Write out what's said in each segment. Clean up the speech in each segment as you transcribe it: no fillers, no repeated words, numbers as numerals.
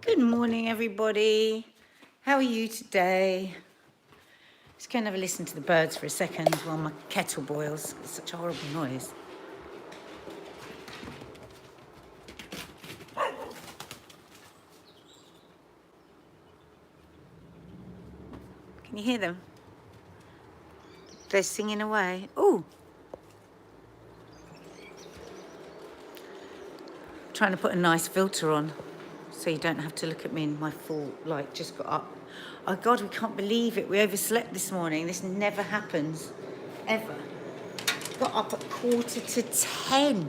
Good morning, everybody. How are you today? Just going to have a listen to the birds for a second while my kettle boils. It's such a horrible noise. Can you hear them? They're singing away. Oh, trying to put a nice filter on so you don't have to look at me in my full light. Just got up. Oh God, we can't believe it. We overslept this morning. This never happens, ever. Got up at 9:45.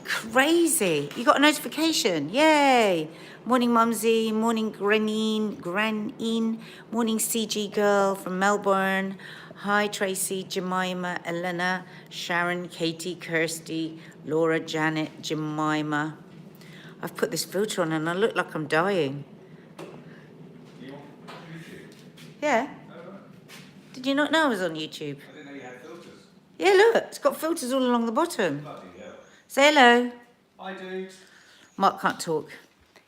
Crazy. You got a notification. Yay. Morning Mumsy, morning Granine, morning CG girl from Melbourne. Hi Tracy, Jemima, Elena, Sharon, Katie, Kirsty, Laura, Janet, Jemima. I've put this filter on and I look like I'm dying. You on YouTube? Yeah. Oh, right. Did you not know I was on YouTube? I didn't know you had filters. Yeah, look, it's got filters all along the bottom. Bloody hell. Say hello. Hi, dude. Mark can't talk.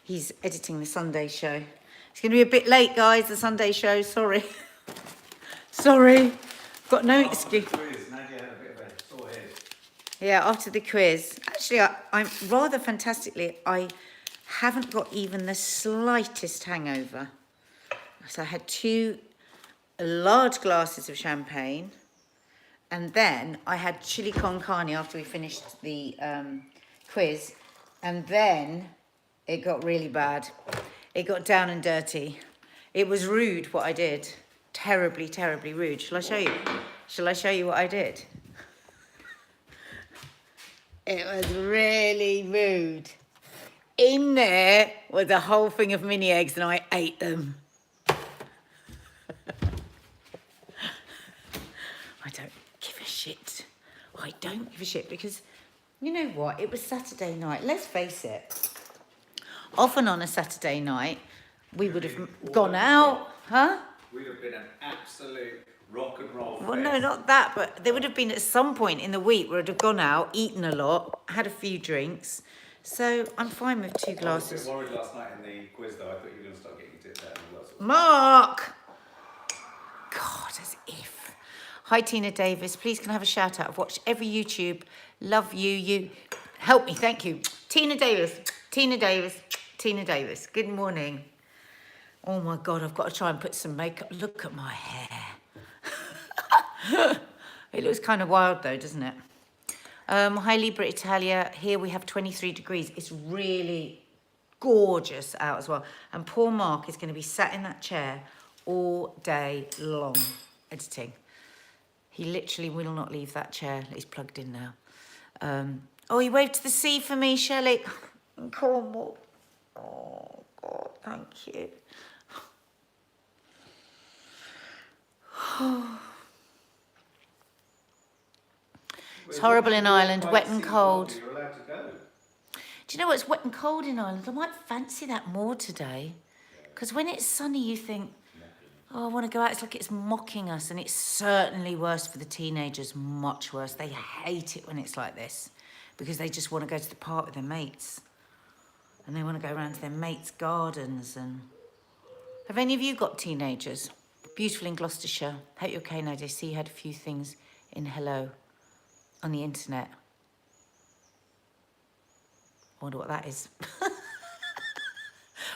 He's editing the Sunday show. It's going to be a bit late, guys, the Sunday show. Sorry. Sorry. Got no excuse. Quiz. Nadia had a bit of a sore head. Yeah, after the quiz. Actually, I'm rather fantastically, I haven't got even the slightest hangover. So I had 2 large glasses of champagne. And then I had chili con carne after we finished the quiz. And then it got really bad. It got down and dirty. It was rude what I did. Terribly, terribly rude. Shall I show you? Shall I show you what I did? It was really rude. In there was a whole thing of mini eggs and I ate them. I don't give a shit. I don't give a shit because, you know what? It was Saturday night. Let's face it. Often on a Saturday night, we would have gone out, huh? We'd have been an absolute rock and roll Well, fest. no, not that, but there would have been at some point in the week where I'd have gone out, eaten a lot, had a few drinks. So I'm fine with 2 I was a glasses. bit worried last night in the quiz, though. I thought you were going to start getting your tits out and all that sort of Mark! God, as if. Hi, Tina Davis. Please can I have a shout out? I've watched every YouTube. Love you. You help me. Thank you. Tina Davis. Tina Davis. Tina Davis. Good morning. Oh my God, I've got to try and put some makeup. Look at my hair. It looks kind of wild though, doesn't it? Hi, Libra Italia. Here we have 23 degrees. It's really gorgeous out as well. And poor Mark is going to be sat in that chair all day long editing. He literally will not leave that chair. He's plugged in now. Oh, he waved to the sea for me, Shelley. In Cornwall. Oh, God, thank you. It's horrible in Ireland, wet and cold. You're allowed to go. Do you know what? It's wet and cold in Ireland. I might fancy that more today. Because when it's sunny, you think, oh, I want to go out. It's like it's mocking us. And it's certainly worse for the teenagers, much worse. They hate it when it's like this because they just want to go to the park with their mates. And they want to go around to their mates' gardens. And have any of you got teenagers? Beautiful in Gloucestershire. Hope you're okay, Nadia. I see you had a few things in hello on the internet. I wonder what that is.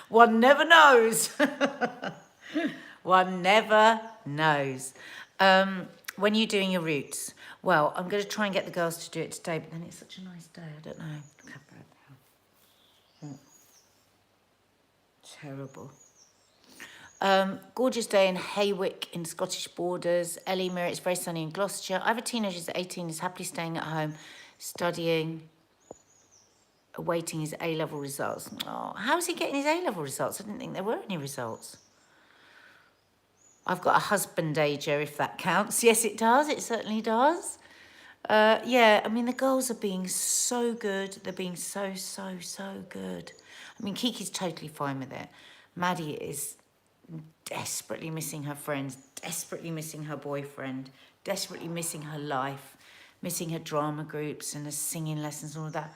One never knows. One never knows. When you're doing your roots, well, I'm going to try and get the girls to do it today, but then it's such a nice day. I don't know. Terrible. Gorgeous day in Haywick in Scottish Borders. Ellie Mirror, it's very sunny in Gloucestershire. I have a teenager who's 18, is happily staying at home, studying, awaiting his A-level results. Oh, how is he getting his A-level results? I didn't think there were any results. I've got a husband-ager, if that counts. Yes, it does. It certainly does. Yeah, I mean, the girls are being so good. They're being so good. I mean, Kiki's totally fine with it. Maddie is desperately missing her friends, desperately missing her boyfriend, desperately missing her life, missing her drama groups and her singing lessons and all that.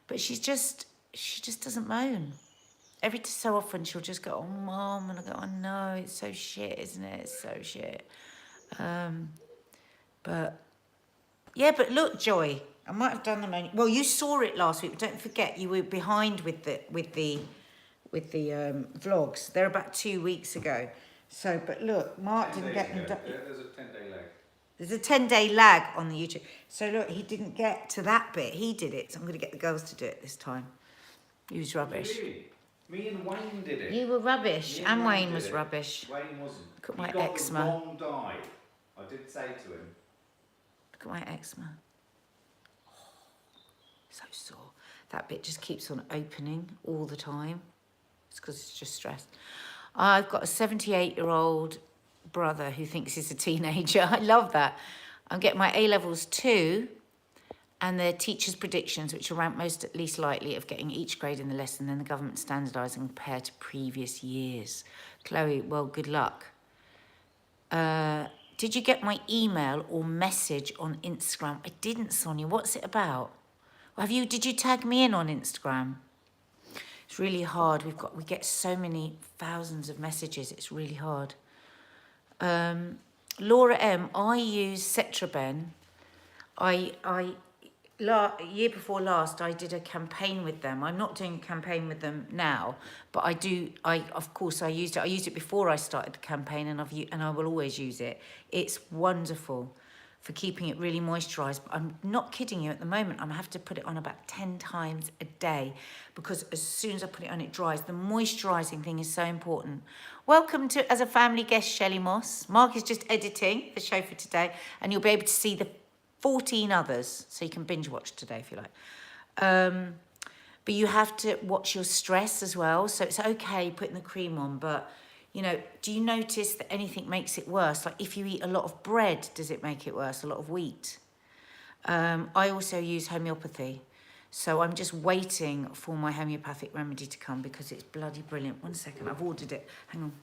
But she just doesn't moan. every so often she'll just go, oh, Mum, and I go, I know, it's so shit, isn't it? It's so shit. But, yeah, but look, Joy, I might have done them only, well, you saw it last week, but don't forget, you were behind with the vlogs. They're about 2 weeks ago. So, but look, Mark didn't get them done. There's a 10-day lag. There's a 10-day lag on the YouTube. So look, he didn't get to that bit. He did it, so I'm going to get the girls to do it this time. He was rubbish. Really? Me and Wayne did it. You were rubbish, and Wayne was rubbish. Wayne wasn't. Look at my he got eczema. the wrong dye. I did say to him. Look at my eczema. Oh, so sore. That bit just keeps on opening all the time. It's because it's just stress. I've got a 78-year-old brother who thinks he's a teenager. I love that. I'm getting my A-levels too, and their teachers' predictions, which are ranked most at least likely of getting each grade in the lesson, then the government standardising compared to previous years. Chloe, well, good luck. Did you get my email or message on Instagram? I didn't, Sonia. What's it about? Did you tag me in on Instagram? It's really hard. We get so many thousands of messages. It's really hard. Laura M, I use Cetraben. Year before last, I did a campaign with them. I'm not doing a campaign with them now, but of course I used it. I used it before I started the campaign, and I will always use it. It's wonderful for keeping it really moisturised. But I'm not kidding you, at the moment, I'm gonna have to put it on about 10 times a day, because as soon as I put it on, it dries. The moisturising thing is so important. Welcome to, as a family guest, Shelley Moss. Mark is just editing the show for today, and you'll be able to see the 14 others, so you can binge watch today if you like. But you have to watch your stress as well. So it's okay putting the cream on, but you know, do you notice that anything makes it worse? Like if you eat a lot of bread, does it make it worse? A lot of wheat. I also use homeopathy. So I'm just waiting for my homeopathic remedy to come, because it's bloody brilliant. 1 second, I've ordered it. Hang on.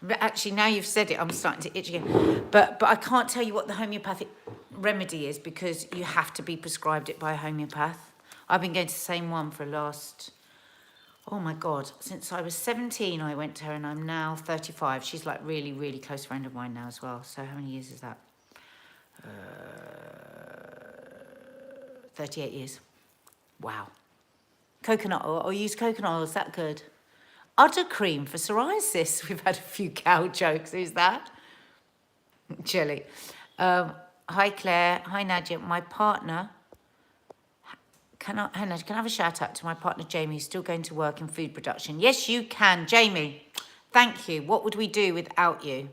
But actually, now you've said it, I'm starting to itch again. But I can't tell you what the homeopathic remedy is, because you have to be prescribed it by a homeopath. I've been going to the same one for the last, oh my God, since I was 17 I went to her, and I'm now 35. She's like really, really close friend of mine now as well. So how many years is that? 38 years. Wow. Coconut oil, I'll use coconut oil, is that good? Udder cream for psoriasis. We've had a few cow jokes. Who's that? Jelly. Hi Claire. Hi Nadia. My partner. Nadia, can I have a shout out to my partner Jamie, who's still going to work in food production? Yes, you can, Jamie. Thank you. What would we do without you?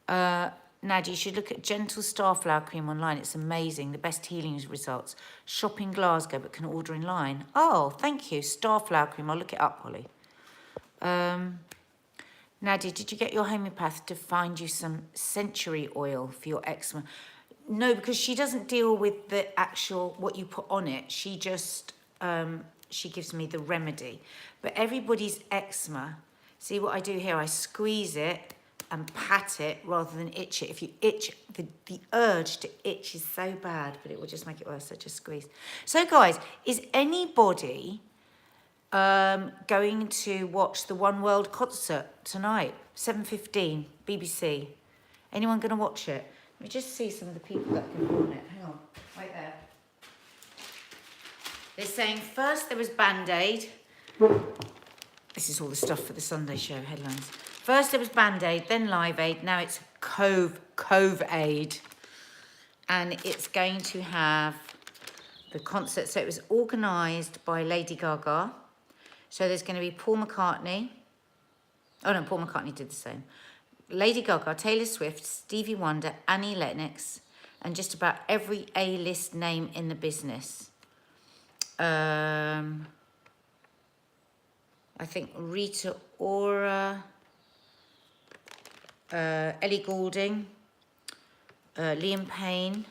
Nadia, you should look at Gentle Starflower Cream online. It's amazing. The best healing results. Shop in Glasgow, but can order in line. Oh, thank you. Starflower Cream. I'll look it up, Holly. Nadia, did you get your homeopath to find you some century oil for your eczema? No, because she doesn't deal with the actual, what you put on it. She just, she gives me the remedy. But everybody's eczema, see what I do here? I squeeze it and pat it rather than itch it. If you itch, the urge to itch is so bad, but it will just make it worse, so just squeeze. So guys, is anybody going to watch the One World concert tonight, 7:15, BBC? Anyone going to watch it? Let me just see some of the people that can be on it. Hang on, right there. They're saying first there was Band-Aid. This is all the stuff for the Sunday show headlines. First there was Band-Aid, then Live Aid, now it's Cove-Aid. And it's going to have the concert. So it was organised by Lady Gaga. So there's going to be Paul McCartney. Oh no, Paul McCartney did the same. Lady Gaga, Taylor Swift, Stevie Wonder, Annie Lennox, and just about every A-list name in the business. I think Rita Ora, Ellie Goulding, Liam Payne,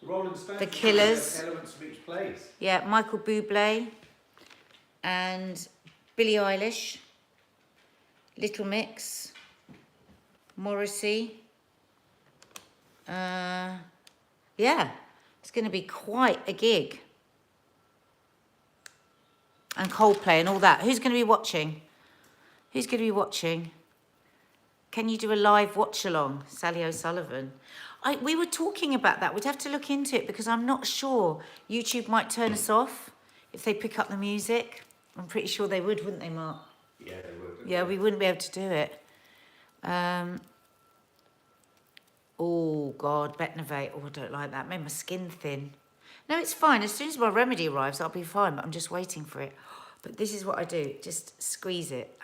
Rolling Stones, The Killers, Elements of Each Place. Yeah, Michael Bublé, and Billie Eilish, Little Mix, Morrissey, yeah, It's going to be quite a gig. And Coldplay and all that. Who's going to be watching? Who's going to be watching? Can you do a live watch-along? Sally O'Sullivan. We were talking about that. We'd have to look into it because I'm not sure. YouTube might turn us off if they pick up the music. I'm pretty sure they would, wouldn't they, Mark? Yeah, they would. Yeah, we wouldn't be able to do it. Oh, God, Betnovate. Oh, I don't like that. Made my skin thin. No, it's fine. As soon as my remedy arrives, I'll be fine, but I'm just waiting for it. But this is what I do. Just squeeze it.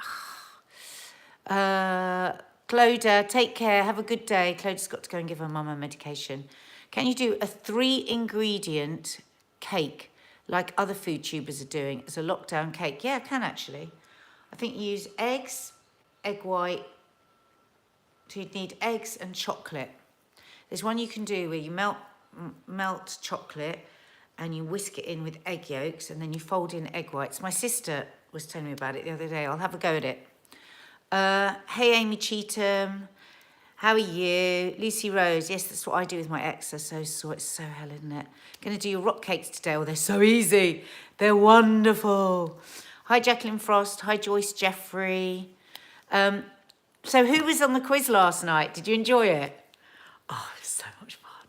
Clodagh, take care. Have a good day. Clodagh's got to go and give her mum her medication. Can you do a 3-ingredient cake like other food tubers are doing as a lockdown cake? Yeah, I can actually. I think you use eggs, egg white. So you'd need eggs and chocolate. There's one you can do where you melt chocolate and you whisk it in with egg yolks and then you fold in egg whites. My sister was telling me about it the other day. I'll have a go at it. Hey, Amy Cheetham. How are you? Lucy Rose. Yes, that's what I do with my ex. They're so sore. It's so hell, isn't it? Going to do your rock cakes today. Oh, they're so easy. They're wonderful. Hi, Jacqueline Frost. Hi, Joyce Jeffrey. So who was on the quiz last night? Did you enjoy it? Oh, it was so much fun.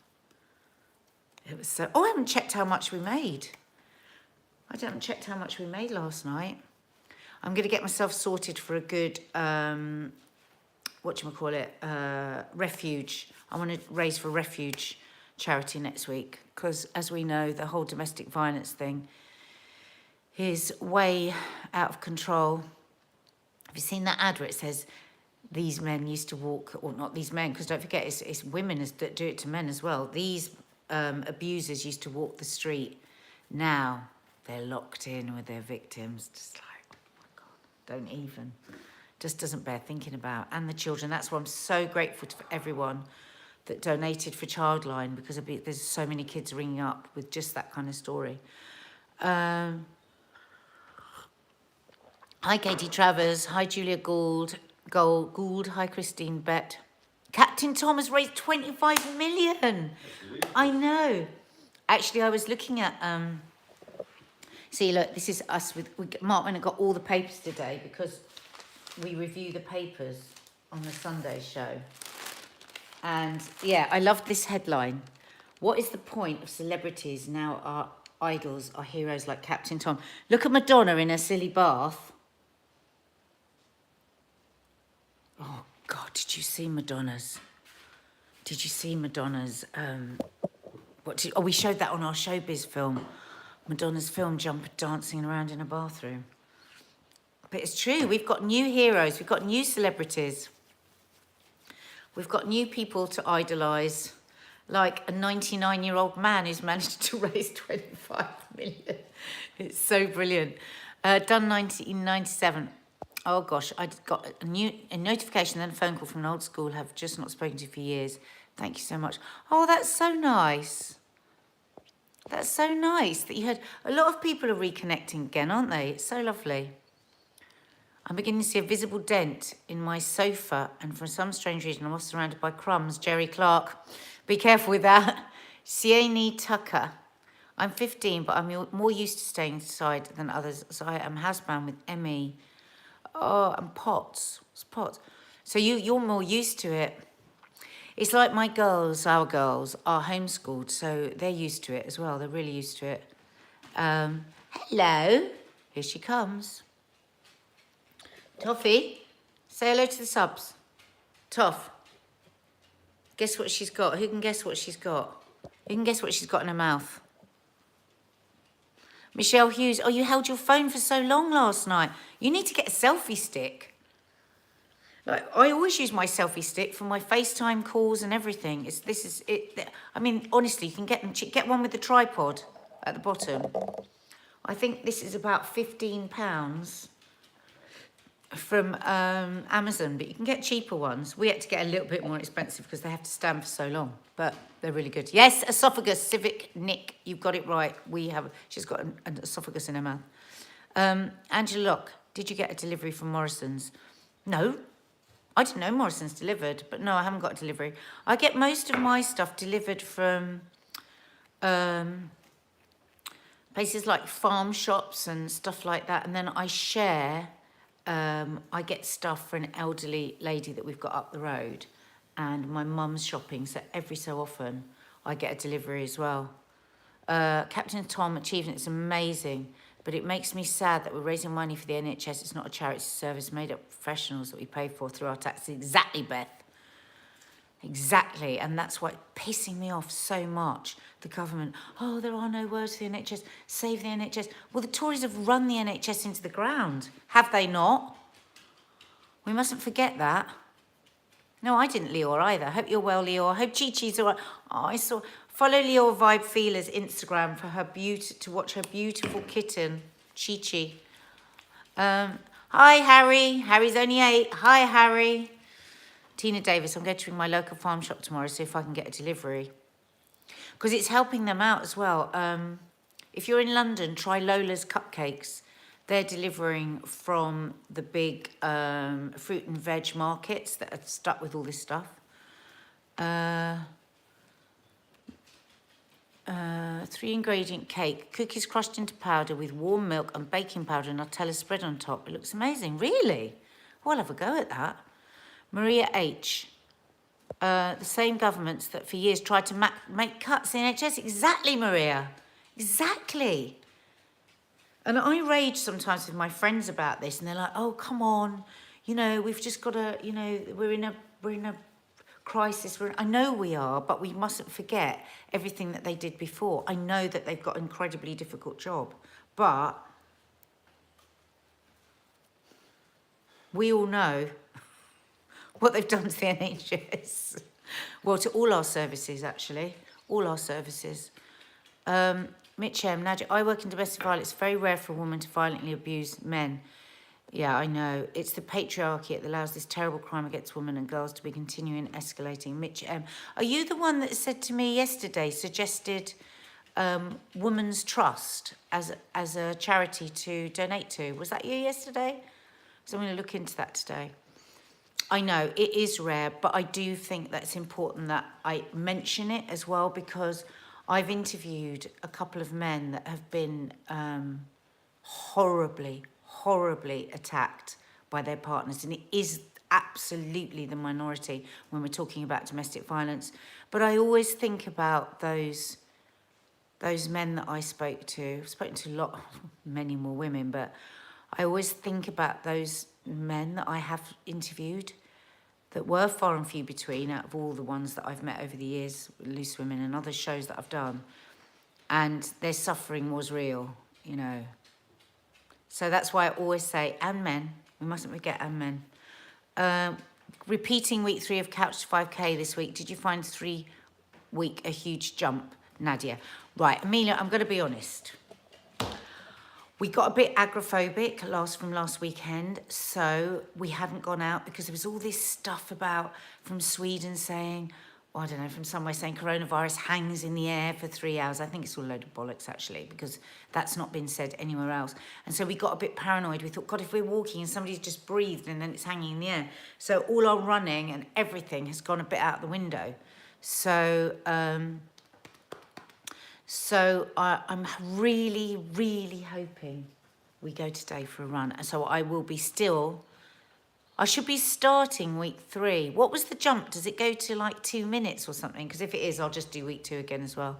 It was so... Oh, I haven't checked how much we made. I haven't checked how much we made last night. I'm going to get myself sorted for a good, refuge. I want to raise for refuge charity next week because, as we know, the whole domestic violence thing is way out of control. Have you seen that ad where it says, these men used to walk, or not these men, because don't forget, it's women that do it to men as well. These abusers used to walk the street. Now they're locked in with their victims, just like, don't even. Just doesn't bear thinking about. And the children. That's why I'm so grateful for everyone that donated for Childline because there's so many kids ringing up with just that kind of story. Hi, Katie Travers. Hi, Julia Gould. Hi, Christine Bett. Captain Tom has raised 25 million. I know. Actually, I was looking at... See, look, this is us Mark went and got all the papers today because we review the papers on the Sunday show. And yeah, I love this headline. What is the point of celebrities now our idols are heroes like Captain Tom? Look at Madonna in her silly bath. Oh, God, did you see Madonna's? Did you see Madonna's? We showed that on our Showbiz film. Madonna's film, dancing around in a bathroom. But it's true, we've got new heroes, we've got new celebrities. We've got new people to idolise, like a 99-year-old man who's managed to raise 25 million. It's so brilliant. Done 1997. Oh gosh, I got a notification, then a phone call from an old school have just not spoken to for years. Thank you so much. Oh, that's so nice. That's so nice that you had... A lot of people are reconnecting again, aren't they? It's so lovely. I'm beginning to see a visible dent in my sofa, and for some strange reason, I'm also surrounded by crumbs. Jerry Clark. Be careful with that. Sienny Tucker. I'm 15, but I'm more used to staying inside than others, so I am housebound with Emmy. Oh, and Potts. What's Potts? So you're more used to it. It's like our girls are homeschooled, so they're used to it as well. They're really used to it. Hello. Here she comes. Toffee, say hello to the subs. Toff. Guess what she's got? Who can guess what she's got? Who can guess what she's got in her mouth? Michelle Hughes. Oh, you held your phone for so long last night. You need to get a selfie stick. Like, I always use my selfie stick for my FaceTime calls and everything. This is it. I mean, honestly, you can get one with the tripod at the bottom. I think this is about £15 from Amazon, but you can get cheaper ones. We had to get a little bit more expensive because they have to stand for so long, but they're really good. Yes, esophagus, Civic Nick, you've got it right. She's got an esophagus in her mouth. Angela Locke, did you get a delivery from Morrison's? No. I didn't know Morrison's delivered, but no, I haven't got a delivery. I get most of my stuff delivered from places like farm shops and stuff like that. And then I share, I get stuff for an elderly lady that we've got up the road. And my mum's shopping, so every so often I get a delivery as well. Captain Tom achievement is amazing, but it makes me sad that we're raising money for the NHS. It's not a charity service made up professionals that we pay for through our taxes. Exactly, Beth. Exactly, and that's why it's pissing me off so much. The government, oh, there are no words for the NHS, save the NHS. Well, the Tories have run the NHS into the ground, have they not? We mustn't forget that. No, I didn't, Leor, either. Hope you're well, Leor. Hope Chi-Chi's all right. Oh, follow Leor Vibe Feeler's Instagram for her to watch her beautiful kitten, Chi-Chi. Hi, Harry. Harry's only 8. Hi, Harry. Tina Davis, I'm going to ring my local farm shop tomorrow, see if I can get a delivery. Because it's helping them out as well. If you're in London, try Lola's Cupcakes. They're delivering from the big fruit and veg markets that are stuck with all this stuff. 3-ingredient cake, cookies crushed into powder with warm milk and baking powder and Nutella spread on top. It looks amazing. Really? Well, I'll have a go at that. Maria H. The same governments that for years tried to make cuts in NHS. Exactly, Maria. Exactly. And I rage sometimes with my friends about this, and they're like, "Oh, come on, you know, we've just got to, you know, we're in a crisis. I know we are, but we mustn't forget everything that they did before. I know that they've got an incredibly difficult job, but we all know what they've done to the NHS. Well, to all our services, actually. All our services. Mitch M. Nadia, I work in domestic violence. It's very rare for a woman to violently abuse men. Yeah, I know. It's the patriarchy that allows this terrible crime against women and girls to be continuing escalating. Mitch M. Are you the one that said to me yesterday, suggested Women's Trust as a charity to donate to? Was that you yesterday? So I'm going to look into that today. I know, it is rare, but I do think that it's important that I mention it as well, because I've interviewed a couple of men that have been horribly attacked by their partners, and it is absolutely the minority when we're talking about domestic violence. But I always think about those men that I spoke to. I've spoken to many more women, but I always think about those men that I have interviewed that were far and few between out of all the ones that I've met over the years, Loose Women and other shows that I've done. And their suffering was real, you know. So that's why I always say, and men, we mustn't forget and men. Repeating week 3 of Couch to 5K this week. Did you find 3 week a huge jump, Nadia? Right, Amelia, I'm going to be honest. We got a bit agoraphobic from last weekend, so we haven't gone out because there was all this stuff from Sweden saying, I don't know, from somewhere saying coronavirus hangs in the air for 3 hours. I think it's all a load of bollocks, actually, because that's not been said anywhere else. And so we got a bit paranoid. We thought, God, if we're walking and somebody's just breathed and then it's hanging in the air. So all our running and everything has gone a bit out the window. So I'm really hoping we go today for a run. So I should be starting week 3. What was the jump? Does it go to like 2 minutes or something? Because if it is, I'll just do week 2 again as well.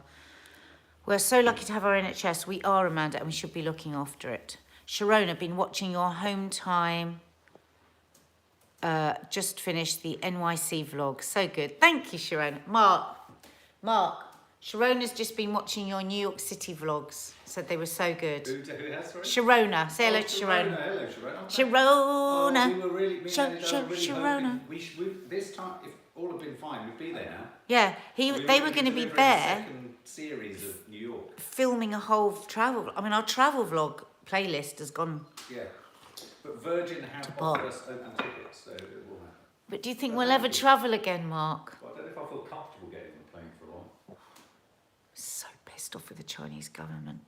We're so lucky to have our NHS. We are, Amanda, and we should be looking after it. Sharona, been watching your home time. Just finished the NYC vlog. So good. Thank you, Sharona. Mark. Sharona's just been watching your New York City vlogs. Said they were so good. Who has, sorry? Sharona. Say hello to Sharona. Hello, Sharona. Sharona. Oh, we were really, Sharona. This time, if all had been fine, we'd be there now. Yeah, they were going to be there. Second series of New York. Filming a whole travel. I mean, our travel vlog playlist has gone. Yeah, but Virgin have offered us open tickets, so it will happen. But do you think we'll ever travel again, Mark? Well, I don't know if I feel comfortable getting on a plane for a while. So pissed off with the Chinese government.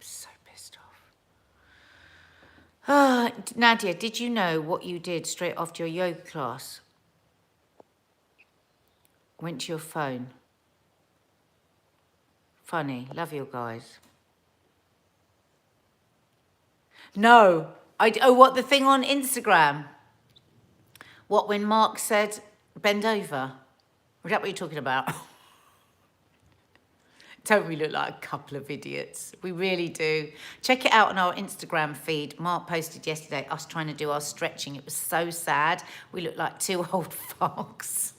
So pissed off. Nadia, did you know what you did straight after your yoga class? Went to your phone. Funny. Love you guys. No. What, the thing on Instagram? What, when Mark said, bend over? Is that what you're talking about? Don't we look like a couple of idiots? We really do. Check it out on our Instagram feed. Mark posted yesterday us trying to do our stretching. It was so sad. We look like two old fogs.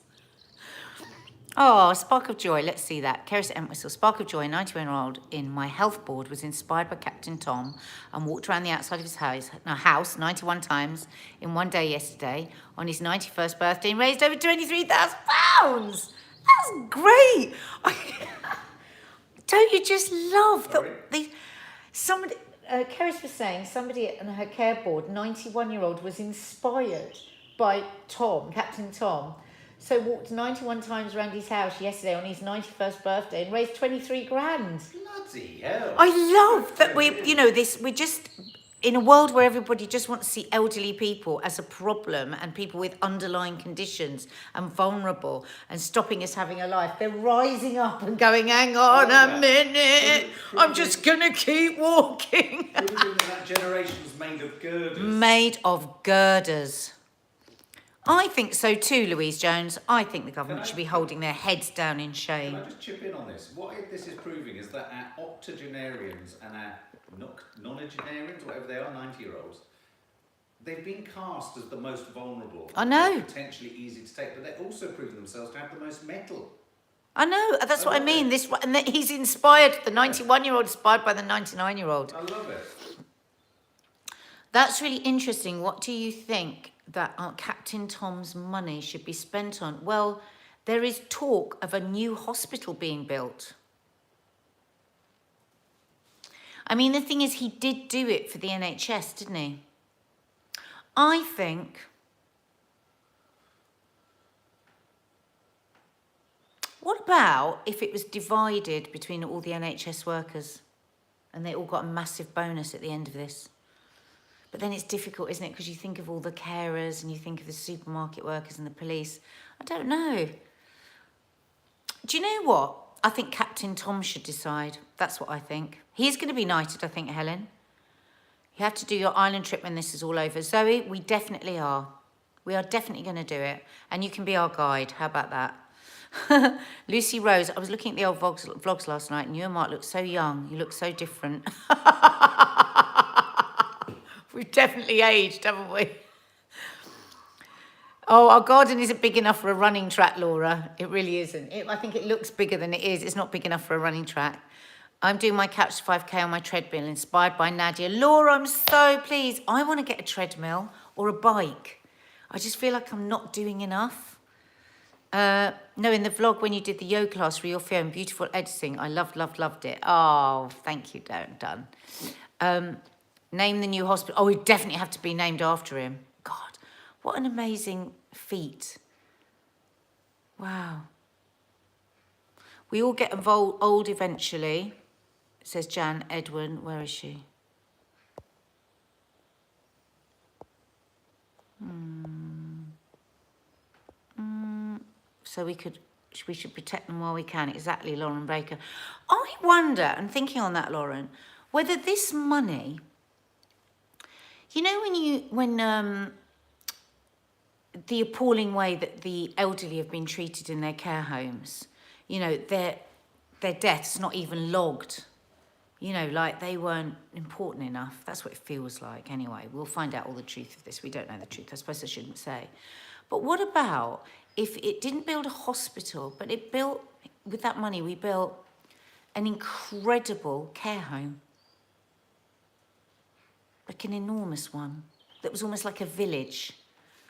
Oh, spark of joy. Let's see that. Keris Entwistle. Spark of joy, 91-year-old in my health board, was inspired by Captain Tom and walked around the outside of his house 91 times in one day yesterday on his 91st birthday and raised over £23,000. That's great. Don't you just love that? Somebody, Keris was saying, somebody on her care board, 91-year-old, was inspired by Tom, Captain Tom. So walked 91 times around his house yesterday on his 91st birthday and raised 23 grand. Bloody hell. I love that we're just in a world where everybody just wants to see elderly people as a problem and people with underlying conditions and vulnerable and stopping us having a life. They're rising up and going, hang on a minute, I'm just going to keep walking. That generation's made of girders. Made of girders. I think so too, Louise Jones. I think the government should be holding their heads down in shame. Can I just chip in on this? What this is proving is that our octogenarians and our nonagenarians, whatever they are, 90-year-olds, they've been cast as the most vulnerable. I know. Potentially easy to take, but they're also proving themselves to have the most metal. I know. That's what I mean. And he's inspired, the 91-year-old inspired by the 99-year-old. I love it. That's really interesting. What do you think that Captain Tom's money should be spent on? Well, there is talk of a new hospital being built. I mean, the thing is, he did do it for the NHS, didn't he? I think... What about if it was divided between all the NHS workers and they all got a massive bonus at the end of this? But then it's difficult, isn't it? Because you think of all the carers and you think of the supermarket workers and the police. I don't know. Do you know what? I think Captain Tom should decide. That's what I think. He's going to be knighted, I think, Helen. You have to do your island trip when this is all over. Zoe, we definitely are. We are definitely going to do it. And you can be our guide. How about that? Lucy Rose, I was looking at the old vlogs last night and you and Mark look so young. You look so different. We've definitely aged, haven't we? Oh, our garden isn't big enough for a running track, Laura. It really isn't. I think it looks bigger than it is. It's not big enough for a running track. I'm doing my couch to 5K on my treadmill, inspired by Nadia. Laura, I'm so pleased. I want to get a treadmill or a bike. I just feel like I'm not doing enough. No, in the vlog when you did the yoga class for your film, beautiful editing. I loved it. Oh, thank you, done. Name the new hospital. Oh, we definitely have to be named after him. God, what an amazing feat. Wow. We all get old eventually, says Jan Edwin. Where is she? So we should protect them while we can. Exactly, Lauren Baker. I wonder, and thinking on that, Lauren, whether this money... You know when the appalling way that the elderly have been treated in their care homes, you know, their deaths not even logged, you know, like they weren't important enough. That's what it feels like anyway. We'll find out all the truth of this. We don't know the truth. I suppose I shouldn't say. But what about if it didn't build a hospital, but it built, with that money, we built an incredible care home? Like an enormous one that was almost like a village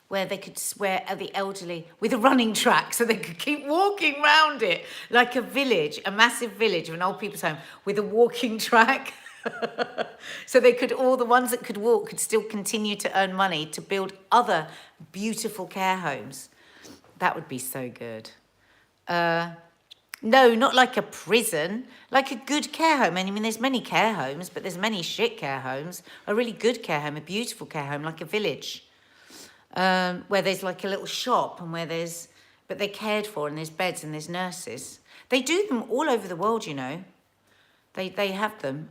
where the elderly, with a running track so they could keep walking round it, like a village, a massive village of an old people's home with a walking track. So they could, all the ones that could walk could still continue to earn money to build other beautiful care homes. That would be so good. No, not like a prison, like a good care home. I mean, there's many care homes, but there's many shit care homes. A really good care home, a beautiful care home, like a village, where there's like a little shop and but they're cared for and there's beds and there's nurses. They do them all over the world, you know. They have them.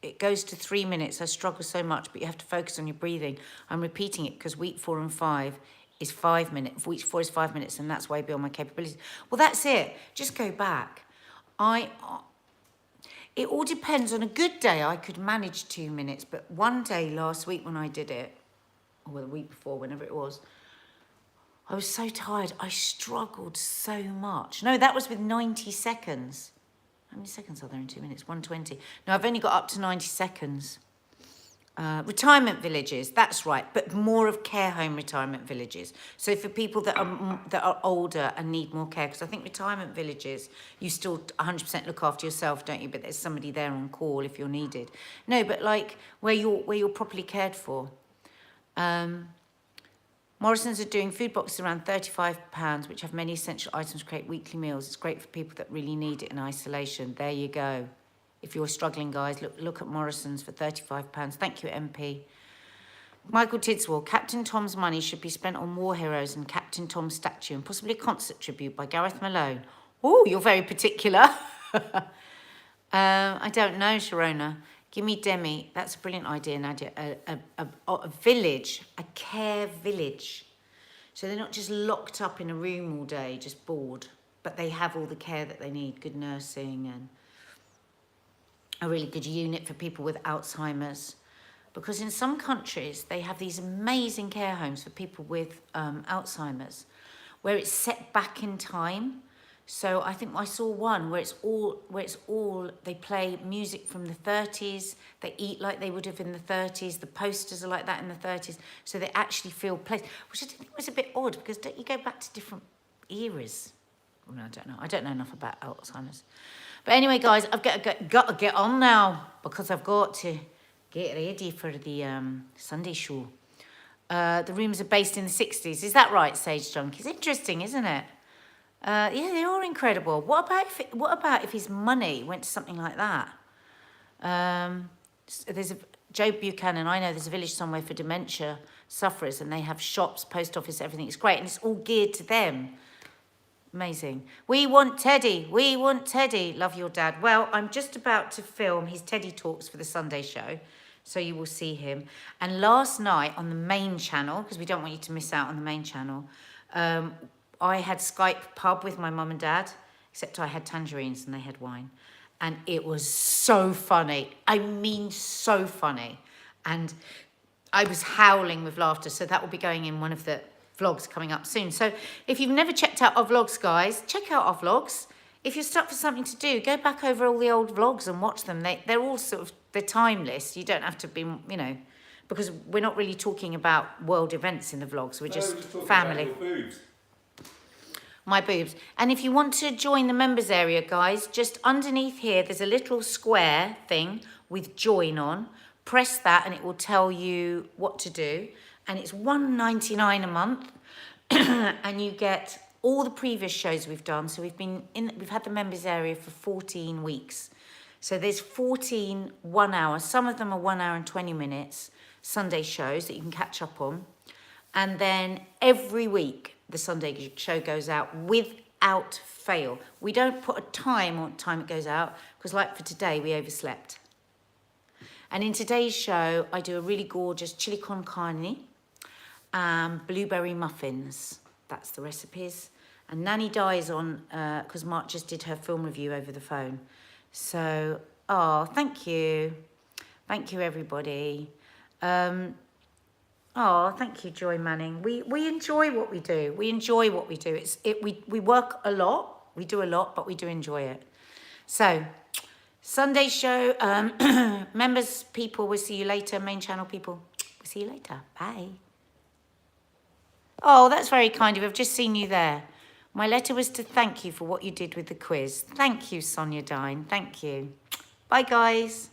It goes to 3 minutes. I struggle so much, but you have to focus on your breathing. I'm repeating it because week 4 and 5 is 5 minutes. Week 4 is 5 minutes, and that's way beyond my capabilities. Well, that's it. Just go back. It all depends. On a good day, I could manage 2 minutes, but one day last week when I did it, or the week before, whenever it was, I was so tired. I struggled so much. No, that was with 90 seconds. How many seconds are there in 2 minutes? 120. No, I've only got up to 90 seconds. Retirement villages, that's right, but more of care home retirement villages. So for people that are older and need more care, because I think retirement villages, you still 100% look after yourself, don't you? But there's somebody there on call if you're needed. No, but like where you're properly cared for. Morrison's are doing food boxes around £35, which have many essential items to create weekly meals. It's great for people that really need it in isolation. There you go. If you're struggling, guys, look at Morrison's for £35. Thank you, MP. Michael Tidswell, Captain Tom's money should be spent on war heroes and Captain Tom's statue and possibly a concert tribute by Gareth Malone. Oh, you're very particular. I don't know, Sharona. Give me Demi. That's a brilliant idea, Nadia. A village, a care village. So they're not just locked up in a room all day, just bored, but they have all the care that they need, good nursing and a really good unit for people with Alzheimer's. Because in some countries, they have these amazing care homes for people with Alzheimer's, where it's set back in time. So I think I saw one where it's all they play music from the 30s. They eat like they would have in the 30s. The posters are like that in the 30s. So they actually feel place, which I think was a bit odd because don't you go back to different eras? I mean, I don't know. I don't know enough about Alzheimer's. But anyway, guys, I've got to get on now because I've got to get ready for the Sunday show. The rooms are based in the 60s. Is that right, Sage Junkies? Interesting, isn't it? Yeah, they are incredible. What about if his money went to something like that? There's Joe Buchanan. I know there's a village somewhere for dementia sufferers, and they have shops, post office, everything. It's great, and it's all geared to them. Amazing. We want Teddy. We want Teddy. Love your dad. Well, I'm just about to film his Teddy Talks for the Sunday show, so you will see him. And last night on the main channel, because we don't want you to miss out on the main channel, I had Skype pub with my mum and dad, except I had tangerines and they had wine. And it was so funny. I mean, so funny. And I was howling with laughter. So that will be going in one of the vlogs coming up soon. So if you've never checked out our vlogs, guys, check out our vlogs. If you're stuck for something to do, go back over all the old vlogs and watch them. They're all they're timeless. You don't have to be, because we're not really talking about world events in the vlogs. We're just family. About your boobs. My boobs. And if you want to join the members area, guys, just underneath here, there's a little square thing with join on. Press that and it will tell you what to do. And it's $1.99 a month. And you get all the previous shows we've done. So we've had the members area for 14 weeks. So there's 14 1 hour. Some of them are 1 hour and 20 minutes Sunday shows that you can catch up on. And then every week, the Sunday show goes out without fail. We don't put a time on what time it goes out, because like for today, we overslept. And in today's show, I do a really gorgeous chili con carne and blueberry muffins. That's the recipes. And Nanny Di's on, because Mark just did her film review over the phone. So, thank you. Thank you, everybody. Thank you, Joy Manning. We enjoy what we do. We enjoy what we do. We work a lot. We do a lot, but we do enjoy it. So, Sunday show. Members, people, we'll see you later. Main channel people, we'll see you later. Bye. Oh, that's very kind of you. I've just seen you there. My letter was to thank you for what you did with the quiz. Thank you, Sonia Dine. Thank you. Bye, guys.